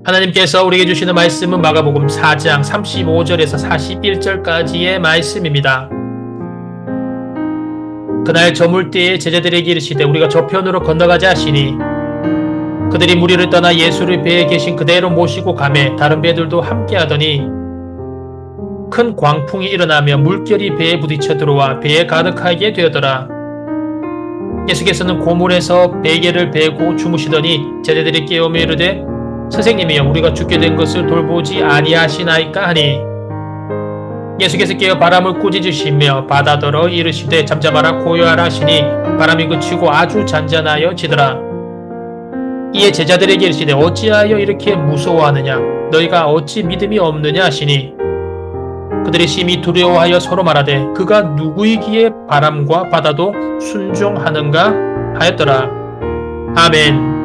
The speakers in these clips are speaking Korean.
하나님께서 우리에게 주시는 말씀은 마가복음 4장 35절에서 41절까지의 말씀입니다. 그날 저물 때에 제자들에게 이르시되 우리가 저편으로 건너가자 하시니 그들이 무리를 떠나 예수를 배에 계신 그대로 모시고 가매 다른 배들도 함께 하더니 큰 광풍이 일어나며 물결이 배에 부딪혀 들어와 배에 가득하게 되었더라. 예수께서는 고물에서 베개를 베고 주무시더니 제자들이 깨우며 이르되 선생님이여 우리가 죽게 된 것을 돌보지 아니하시나이까 하니 예수께서 깨어 바람을 꾸짖으시며 바다더러 이르시되 잠잠하라 고요하라 하시니 바람이 그치고 아주 잔잔하여 지더라. 이에 제자들에게 이르시되 어찌하여 이렇게 무서워하느냐 너희가 어찌 믿음이 없느냐 하시니 그들이 심히 두려워하여 서로 말하되 그가 누구이기에 바람과 바다도 순종하는가 하였더라. 아멘.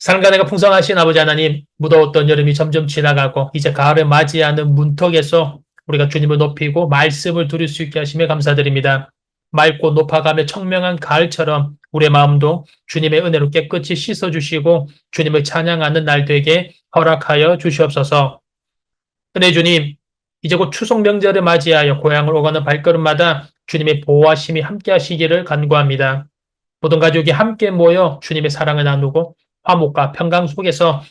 산간에가 풍성하신 아버지 하나님, 무더웠던 여름이 점점 지나가고 이제 가을을 맞이하는 문턱에서 우리가 주님을 높이고 말씀을 들을 수 있게 하심에 감사드립니다. 맑고 높아가며 청명한 가을처럼 우리의 마음도 주님의 은혜로 깨끗이 씻어주시고 주님을 찬양하는 날 되게 허락하여 주시옵소서. 은혜 주님, 이제 곧 추석 명절을 맞이하여 고향을 오가는 발걸음마다 주님의 보호하심이 함께 하시기를 간구합니다. 모든 가족이 함께 모여 주님의 사랑을 나누고 화목과 평강 속에서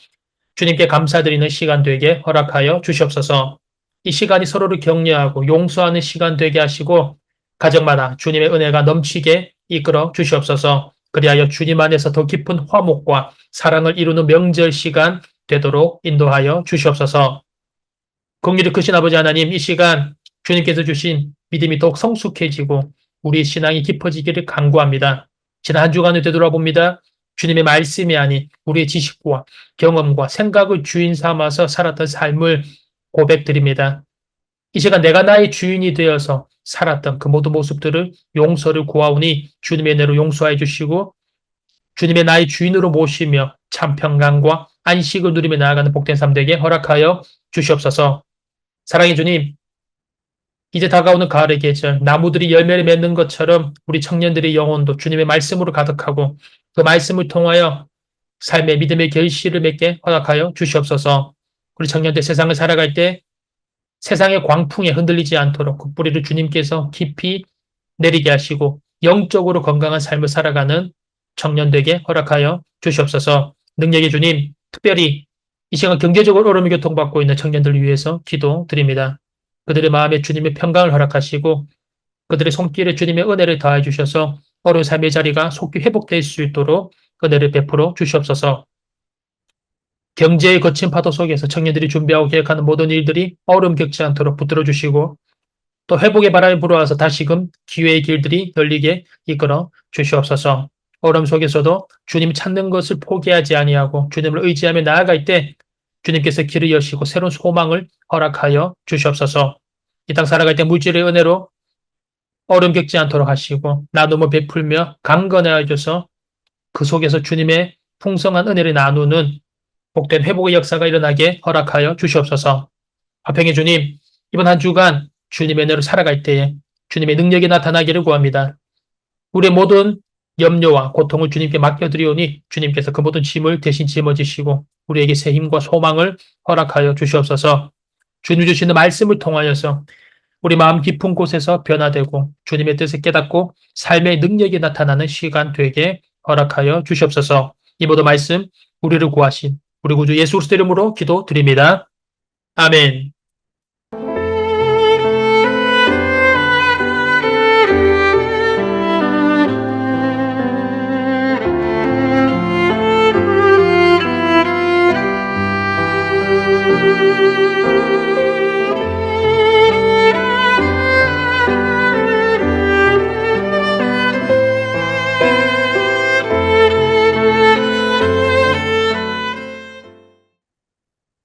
주님께 감사드리는 시간 되게 허락하여 주시옵소서. 이 시간이 서로를 격려하고 용서하는 시간 되게 하시고 가정마다 주님의 은혜가 넘치게 이끌어 주시옵소서. 그리하여 주님 안에서 더 깊은 화목과 사랑을 이루는 명절 시간 되도록 인도하여 주시옵소서. 긍휼이 크신 아버지 하나님, 이 시간 주님께서 주신 믿음이 더욱 성숙해지고 우리 신앙이 깊어지기를 간구합니다. 지난 한 주간을 되돌아봅니다. 주님의 말씀이 아닌 우리의 지식과 경험과 생각을 주인 삼아서 살았던 삶을 고백드립니다. 이 시간 내가 나의 주인이 되어서 살았던 그 모든 모습들을 용서를 구하오니 주님의 은혜로 용서해 주시고 주님의 나의 주인으로 모시며 참 평강과 안식을 누리며 나아가는 복된 삶 되게 허락하여 주시옵소서. 사랑의 주님, 이제 다가오는 가을의 계절, 나무들이 열매를 맺는 것처럼 우리 청년들의 영혼도 주님의 말씀으로 가득하고 그 말씀을 통하여 삶의 믿음의 결실을 맺게 허락하여 주시옵소서. 우리 청년들 세상을 살아갈 때 세상의 광풍에 흔들리지 않도록 그 뿌리를 주님께서 깊이 내리게 하시고 영적으로 건강한 삶을 살아가는 청년들에게 허락하여 주시옵소서. 능력의 주님, 특별히 이 시간 경제적으로 어려움을 교통받고 있는 청년들을 위해서 기도드립니다. 그들의 마음에 주님의 평강을 허락하시고 그들의 손길에 주님의 은혜를 더해 주셔서 어려운 삶의 자리가 속히 회복될 수 있도록 은혜를 베풀어 주시옵소서. 경제의 거친 파도 속에서 청년들이 준비하고 계획하는 모든 일들이 어려움 겪지 않도록 붙들어 주시고 또 회복의 바람이 불어와서 다시금 기회의 길들이 열리게 이끌어 주시옵소서. 어려움 속에서도 주님 찾는 것을 포기하지 아니하고 주님을 의지하며 나아갈 때 주님께서 길을 여시고 새로운 소망을 허락하여 주시옵소서. 이 땅 살아갈 때 물질의 은혜로 어려움 겪지 않도록 하시고 나눔을 베풀며 강건하여 줘서 그 속에서 주님의 풍성한 은혜를 나누는 복된 회복의 역사가 일어나게 허락하여 주시옵소서. 화평의 주님, 이번 한 주간 주님의 은혜로 살아갈 때에 주님의 능력이 나타나기를 구합니다. 우리의 모든 염려와 고통을 주님께 맡겨드리오니 주님께서 그 모든 짐을 대신 짊어지시고 우리에게 새 힘과 소망을 허락하여 주시옵소서. 주님 주시는 말씀을 통하여서 우리 마음 깊은 곳에서 변화되고 주님의 뜻을 깨닫고 삶의 능력이 나타나는 시간 되게 허락하여 주시옵소서. 이 모든 말씀 우리를 구하신 우리 구주 예수 그리스도 이름으로 기도드립니다. 아멘.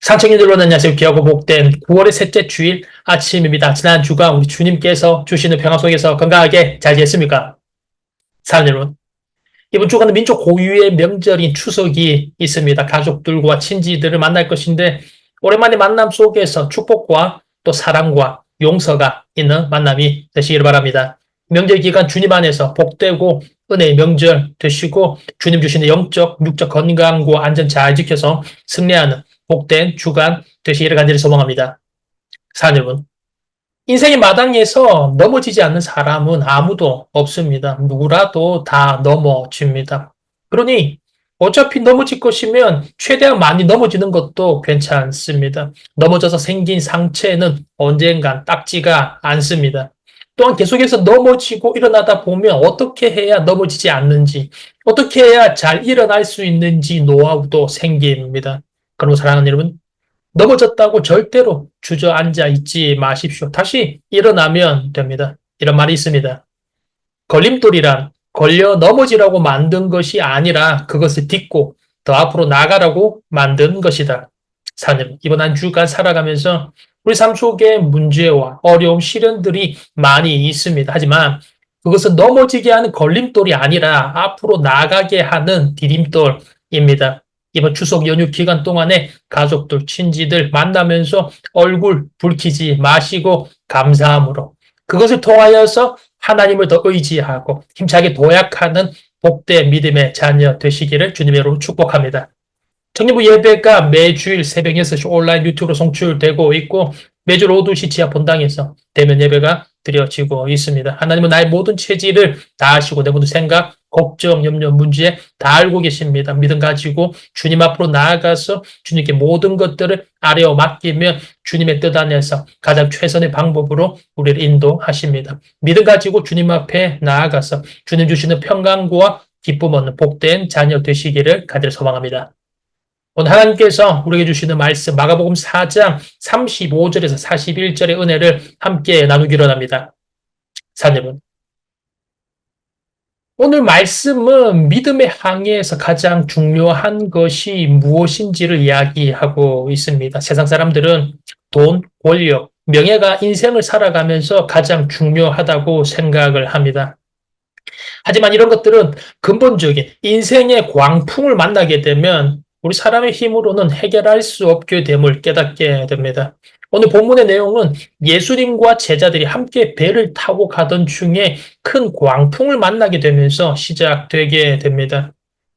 상청인들 여러분 안녕하세요. 귀하고 복된 9월의 셋째 주일 아침입니다. 지난 주간 우리 주님께서 주시는 평화 속에서 건강하게 잘 지냈습니까? 사랑하는 여러분, 이번 주간은 민족 고유의 명절인 추석이 있습니다. 가족들과 친지들을 만날 것인데 오랜만에 만남 속에서 축복과 또 사랑과 용서가 있는 만남이 되시길 바랍니다. 명절 기간 주님 안에서 복되고 은혜의 명절 되시고 주님 주시는 영적, 육적 건강과 안전 잘 지켜서 승리하는 복된 주간 되시기를 간절히 소망합니다. 사랑하는 여러분, 인생의 마당에서 넘어지지 않는 사람은 아무도 없습니다. 누구라도 다 넘어집니다. 그러니 어차피 넘어질 것이면 최대한 많이 넘어지는 것도 괜찮습니다. 넘어져서 생긴 상처에는 언젠간 닦지가 않습니다. 또한 계속해서 넘어지고 일어나다 보면 어떻게 해야 넘어지지 않는지, 어떻게 해야 잘 일어날 수 있는지 노하우도 생깁니다. 그럼 사랑하는 여러분, 넘어졌다고 절대로 주저앉아 있지 마십시오. 다시 일어나면 됩니다. 이런 말이 있습니다. 걸림돌이란 걸려 넘어지라고 만든 것이 아니라 그것을 딛고 더 앞으로 나가라고 만든 것이다. 사님, 이번 한 주간 살아가면서 우리 삶 속에 문제와 어려움, 시련들이 많이 있습니다. 하지만 그것은 넘어지게 하는 걸림돌이 아니라 앞으로 나가게 하는 디딤돌입니다. 이번 추석 연휴 기간 동안에 가족들, 친지들 만나면서 얼굴 붉히지 마시고 감사함으로 그것을 통하여서 하나님을 더 의지하고 힘차게 도약하는 복된 믿음의 자녀 되시기를 주님의 이름으로 축복합니다. 청년부 예배가 매주일 새벽 6시 온라인 유튜브로 송출되고 있고 매주 오후 2시 지하 본당에서 대면 예배가 드려지고 있습니다. 하나님은 나의 모든 체질을 다 아시고 내 모든 생각, 걱정, 염려, 문제 다 알고 계십니다. 믿음 가지고 주님 앞으로 나아가서 주님께 모든 것들을 아뢰어 맡기면 주님의 뜻 안에서 가장 최선의 방법으로 우리를 인도하십니다. 믿음 가지고 주님 앞에 나아가서 주님 주시는 평강과 기쁨 얻는 복된 자녀 되시기를 간절히 소망합니다. 오늘 하나님께서 우리에게 주시는 말씀 마가복음 4장 35절에서 41절의 은혜를 함께 나누기로 합니다. 사님은 오늘 말씀은 믿음의 항해에서 가장 중요한 것이 무엇인지를 이야기하고 있습니다. 세상 사람들은 돈, 권력, 명예가 인생을 살아가면서 가장 중요하다고 생각을 합니다. 하지만 이런 것들은 근본적인 인생의 광풍을 만나게 되면 우리 사람의 힘으로는 해결할 수 없게 됨을 깨닫게 됩니다. 오늘 본문의 내용은 예수님과 제자들이 함께 배를 타고 가던 중에 큰 광풍을 만나게 되면서 시작되게 됩니다.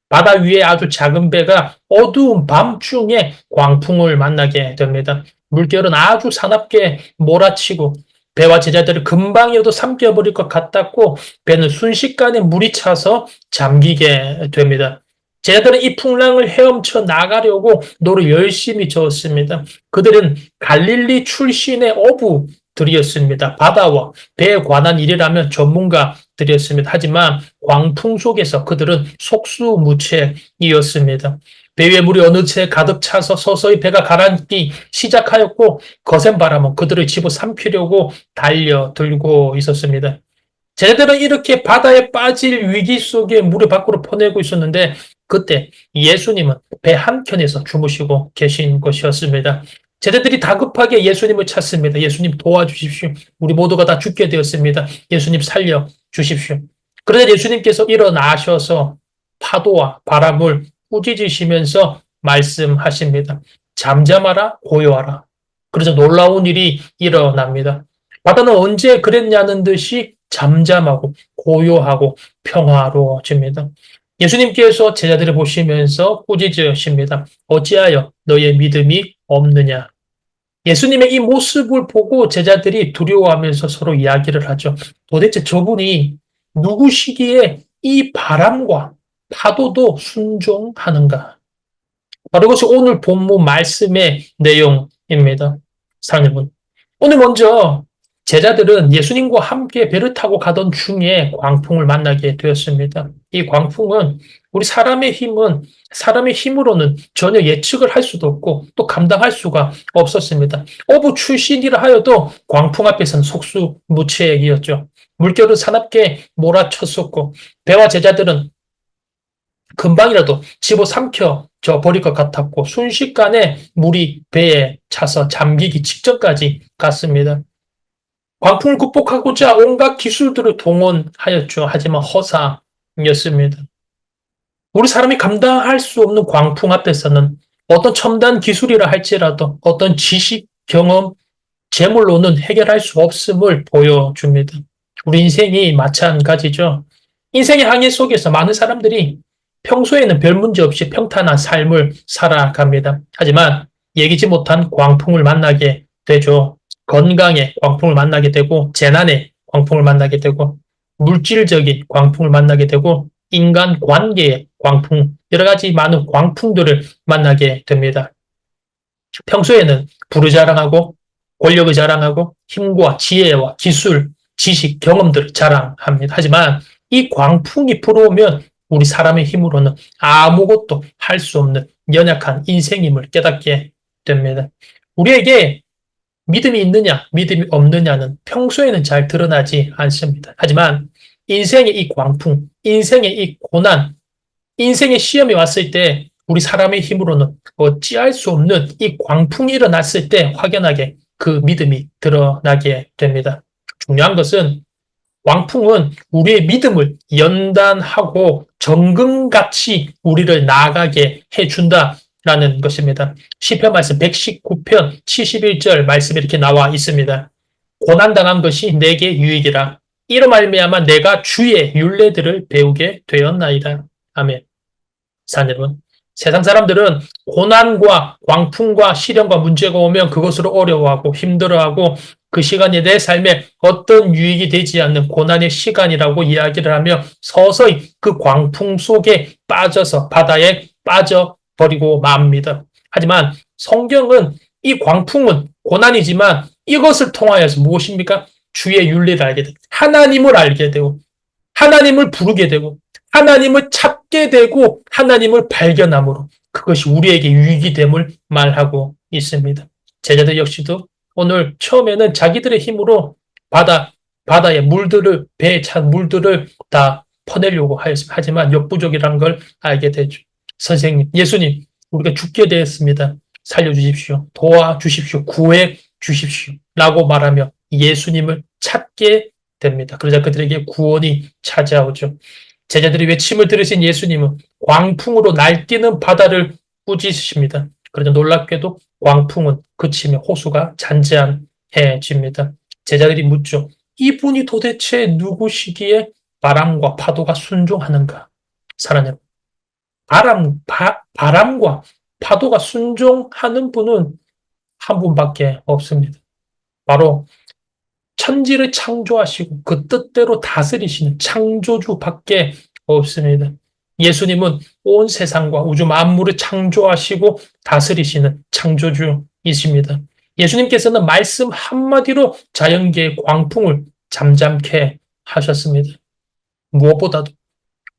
바다 위에 아주 작은 배가 어두운 밤중에 광풍을 만나게 됩니다. 물결은 아주 사납게 몰아치고 배와 제자들을 금방이어도 삼켜버릴 것 같았고 배는 순식간에 물이 차서 잠기게 됩니다. 제자들은 이 풍랑을 헤엄쳐 나가려고 노를 열심히 저었습니다. 그들은 갈릴리 출신의 어부들이었습니다. 바다와 배에 관한 일이라면 전문가들이었습니다. 하지만 광풍 속에서 그들은 속수무책이었습니다. 배 위에 물이 어느 채 가득 차서 서서히 배가 가라앉기 시작하였고 거센 바람은 그들을 집어삼키려고 달려들고 있었습니다. 제자들은 이렇게 바다에 빠질 위기 속에 물을 밖으로 퍼내고 있었는데 그때 예수님은 배 한켠에서 주무시고 계신 것이었습니다. 제자들이 다급하게 예수님을 찾습니다. 예수님 도와주십시오. 우리 모두가 다 죽게 되었습니다. 예수님 살려주십시오. 그러자 예수님께서 일어나셔서 파도와 바람을 꾸짖으시면서 말씀하십니다. 잠잠하라, 고요하라. 그래서 놀라운 일이 일어납니다. 바다는 언제 그랬냐는 듯이 잠잠하고 고요하고 평화로워집니다. 예수님께서 제자들을 보시면서 꾸짖으십니다. 어찌하여 너의 믿음이 없느냐. 예수님의 이 모습을 보고 제자들이 두려워하면서 서로 이야기를 하죠. 도대체 저분이 누구시기에 이 바람과 파도도 순종하는가. 바로 이것이 오늘 본문 말씀의 내용입니다. 사랑하는 여러분, 오늘 먼저 제자들은 예수님과 함께 배를 타고 가던 중에 광풍을 만나게 되었습니다. 이 광풍은 우리 사람의 힘으로는 전혀 예측을 할 수도 없고 또 감당할 수가 없었습니다. 어부 출신이라 하여도 광풍 앞에서는 속수무책이었죠. 물결은 사납게 몰아쳤었고 배와 제자들은 금방이라도 집어삼켜져 버릴 것 같았고 순식간에 물이 배에 차서 잠기기 직전까지 갔습니다. 광풍을 극복하고자 온갖 기술들을 동원하였죠. 하지만 허상이었습니다. 우리 사람이 감당할 수 없는 광풍 앞에서는 어떤 첨단 기술이라 할지라도 어떤 지식, 경험, 재물로는 해결할 수 없음을 보여줍니다. 우리 인생이 마찬가지죠. 인생의 항해 속에서 많은 사람들이 평소에는 별 문제 없이 평탄한 삶을 살아갑니다. 하지만 예기치 못한 광풍을 만나게 되죠. 건강에 광풍을 만나게 되고, 재난에 광풍을 만나게 되고, 물질적인 광풍을 만나게 되고, 인간 관계의 광풍, 여러 가지 많은 광풍들을 만나게 됩니다. 평소에는 부를 자랑하고, 권력을 자랑하고, 힘과 지혜와 기술, 지식, 경험들을 자랑합니다. 하지만 이 광풍이 불어오면 우리 사람의 힘으로는 아무것도 할 수 없는 연약한 인생임을 깨닫게 됩니다. 우리에게 믿음이 있느냐, 믿음이 없느냐는 평소에는 잘 드러나지 않습니다. 하지만 인생의 이 광풍, 인생의 이 고난, 인생의 시험이 왔을 때 우리 사람의 힘으로는 어찌할 수 없는 이 광풍이 일어났을 때 확연하게 그 믿음이 드러나게 됩니다. 중요한 것은 광풍은 우리의 믿음을 연단하고 정금같이 우리를 나아가게 해준다라는 것입니다. 시편 말씀 119편 71절 말씀에 이렇게 나와 있습니다. 고난당한 것이 내게 유익이라. 이로 말미암아 내가 주의 율례들을 배우게 되었나이다. 아멘. 사랑 여러분, 세상 사람들은 고난과 광풍과 시련과 문제가 오면 그것으로 어려워하고 힘들어하고 그 시간이 내 삶에 어떤 유익이 되지 않는 고난의 시간이라고 이야기를 하며 서서히 그 광풍 속에 빠져서 바다에 빠져버리고 맙니다. 하지만 성경은 이 광풍은 고난이지만 이것을 통하여서 무엇입니까? 주의 윤리를 알게 되고 하나님을 알게 되고 하나님을 부르게 되고 하나님을 찾게 되고 하나님을 발견함으로 그것이 우리에게 유익이 됨을 말하고 있습니다. 제자들 역시도 오늘 처음에는 자기들의 힘으로 바다의 물들을, 배에 찬 물들을 다 퍼내려고 하였습니다. 하지만 역부족이라는 걸 알게 되죠. 선생님, 예수님, 우리가 죽게 되었습니다. 살려주십시오. 도와주십시오. 구해 주십시오. 라고 말하며 예수님을 찾게 됩니다. 그러자 그들에게 구원이 찾아오죠. 제자들이 외침을 들으신 예수님은 광풍으로 날뛰는 바다를 꾸짖으십니다. 그러자 놀랍게도 광풍은 그치며 호수가 잔잔해집니다. 제자들이 묻죠. 이분이 도대체 누구시기에 바람과 파도가 순종하는가? 사랑하는 바람과 파도가 순종하는 분은 한 분밖에 없습니다. 바로 천지를 창조하시고 그 뜻대로 다스리시는 창조주밖에 없습니다. 예수님은 온 세상과 우주 만물을 창조하시고 다스리시는 창조주이십니다. 예수님께서는 말씀 한마디로 자연계의 광풍을 잠잠케 하셨습니다. 무엇보다도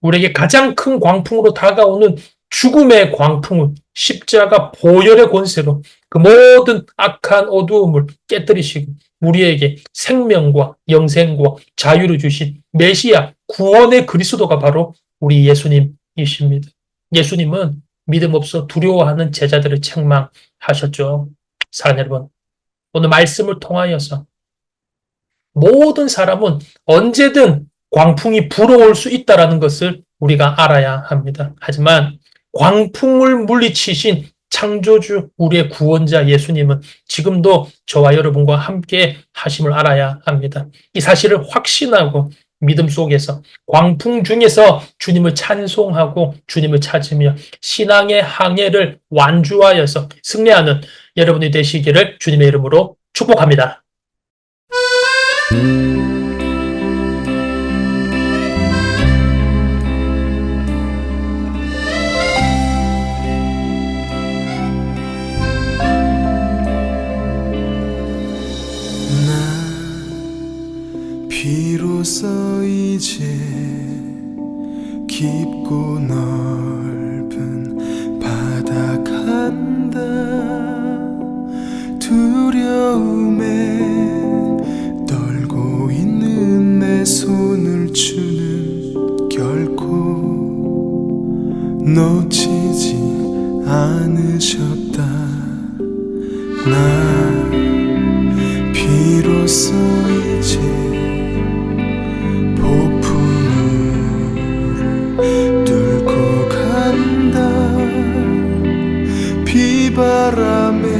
우리에게 가장 큰 광풍으로 다가오는 죽음의 광풍은 십자가 보혈의 권세로 그 모든 악한 어두움을 깨뜨리시고 우리에게 생명과 영생과 자유를 주신 메시아 구원의 그리스도가 바로 우리 예수님이십니다. 예수님은 믿음 없어 두려워하는 제자들을 책망하셨죠. 사랑하는 여러분, 오늘 말씀을 통하여서 모든 사람은 언제든 광풍이 불어올 수 있다는 것을 우리가 알아야 합니다. 하지만 광풍을 물리치신 창조주 우리의 구원자 예수님은 지금도 저와 여러분과 함께 하심을 알아야 합니다. 이 사실을 확신하고 믿음 속에서 광풍 중에서 주님을 찬송하고 주님을 찾으며 신앙의 항해를 완주하여서 승리하는 여러분이 되시기를 주님의 이름으로 축복합니다. 비로소 이제 깊고 넓은 바다 간다. 두려움에 떨고 있는 내 손을 주는 결코 놓치지 않으셨다. 나 비로소 이제 폭풍우를 뚫고 가 바람에